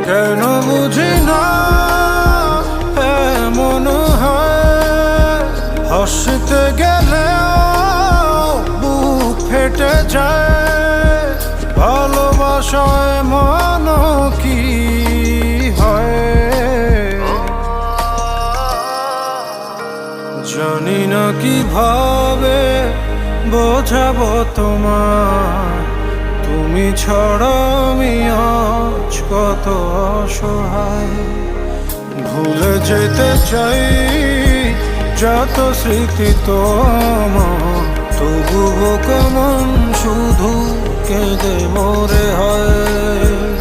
কেন বুঝি না এমন হয়, হাসতে গেলে বুক ফেটে যায়। ভালোবাসায় মন কি হয় জানি না, কিভাবে বোঝাবো তোমার, তুমি ছাড়া আমি আজ কত অসহায়। ভুলে যেতে চাই যত স্মৃতি তোমার, তবুও কেমন শুধু কেঁদে মরে হয়।